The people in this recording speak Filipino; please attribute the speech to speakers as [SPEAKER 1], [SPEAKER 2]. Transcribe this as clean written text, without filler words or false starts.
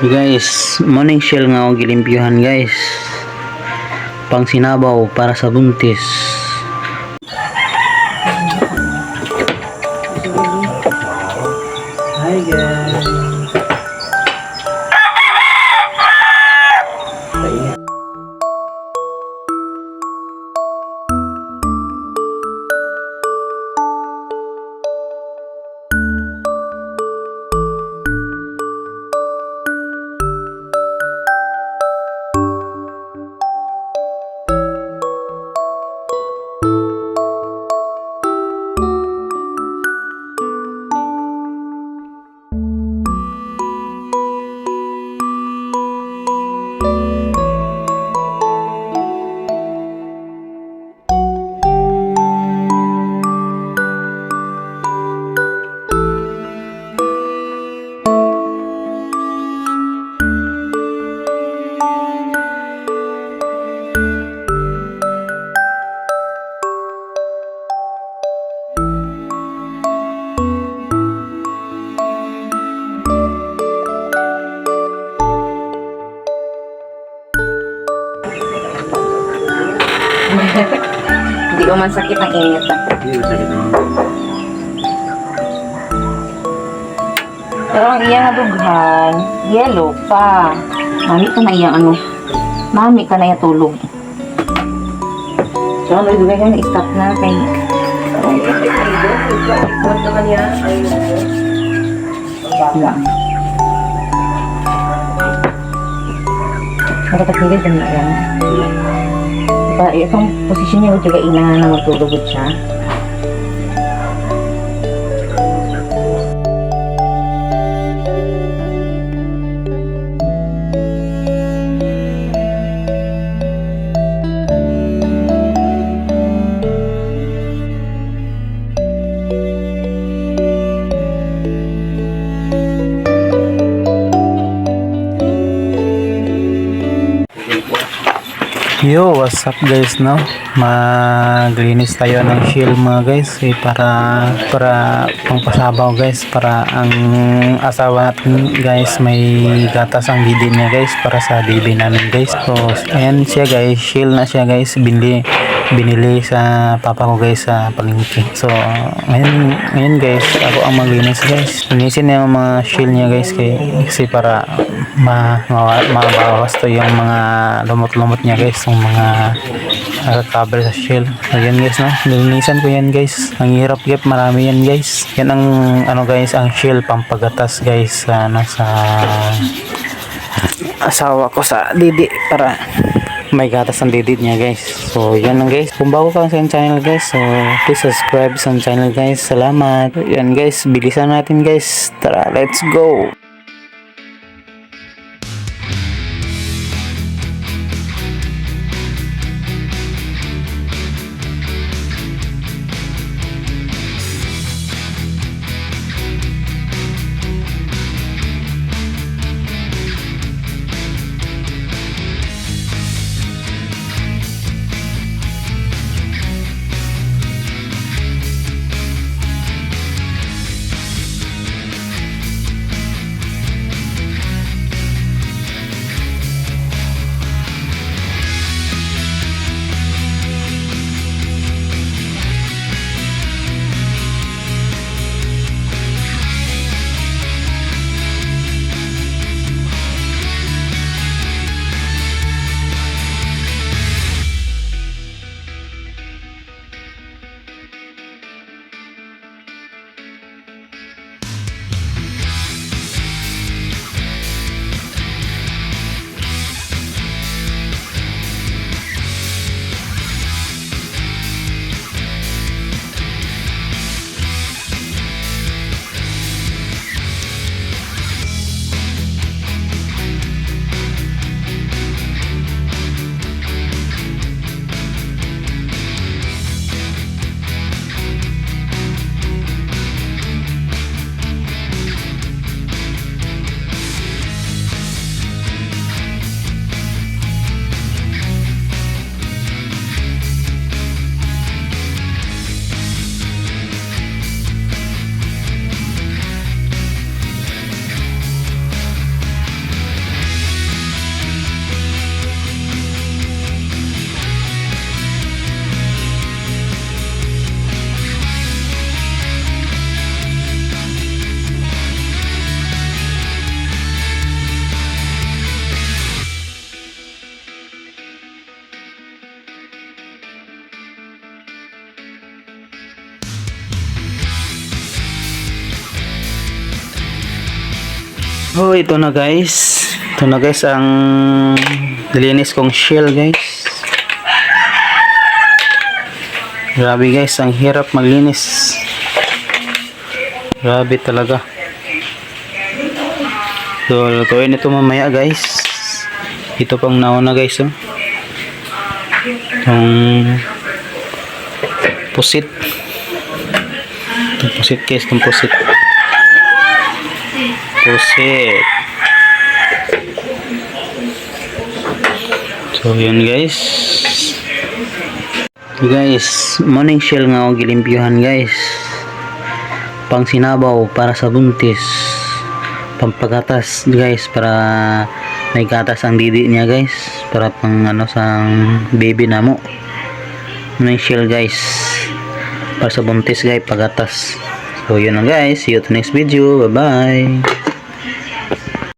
[SPEAKER 1] Guys, morning shell nga akong gilimpyuhan guys. Pang sinabaw para sa buntis. Hi guys.
[SPEAKER 2] Hindi ko man sakit ang init.
[SPEAKER 1] Hindi sakit naman.
[SPEAKER 2] Pero ang iyang nadughan, yellow pa. Mami ka na iyang ano. Mami ka na iyang tulog. So ano, dugay ka na-stop na kay... Huwag naman yan. Lang. Nakatagilid din na yan. Diba, itong posisyon niya, juga ina na magtulugod siya.
[SPEAKER 1] Yo, what's up guys, no? Maglinis tayo ng shield mga guys, para pangpasabaw guys, para ang asawa natin guys may gatas ang didi niya guys, para sa baby namin guys. So, ayan siya guys, shield na siya guys, binili sa papa ko guys sa palengke. So, ngayon guys, ako ang maglinis guys. Linisin niya yung mga shield niya guys, kasi para mabawas to yung mga lumot-lumot niya guys, yung mga cover sa shell. Ayan guys, no? Nilinisan ko yan guys. Ang hirap guys, marami yan guys. Yan ang ano guys, ang shell pampagatas guys, sa asawa ko sa didi, para may gatas ang didi niya guys. So yan lang guys. Kung bago ka sa channel guys, so please subscribe sa channel guys. Salamat. Yan guys, bilisan natin guys. Tara, let's go. Oh, ito na guys. Ito na guys ang nilinis kong shell guys. Grabe guys, ang hirap maglinis. Grabe talaga. So, lutuin ito mamaya guys. Ito pang nauna guys. Oh. Itong pusit. Itong pusit guys, itong pusit. Pusit. So, yun guys. Guys, morning shell nga ako gilimpyuhan guys. Pang sinabaw para sa buntis. Pampagatas guys para may gatas ang didi niya guys. Para pang ano sa baby na mo. Morning shell guys. Para sa buntis guys, pagatas. So yun na guys. See you to next video. Bye bye.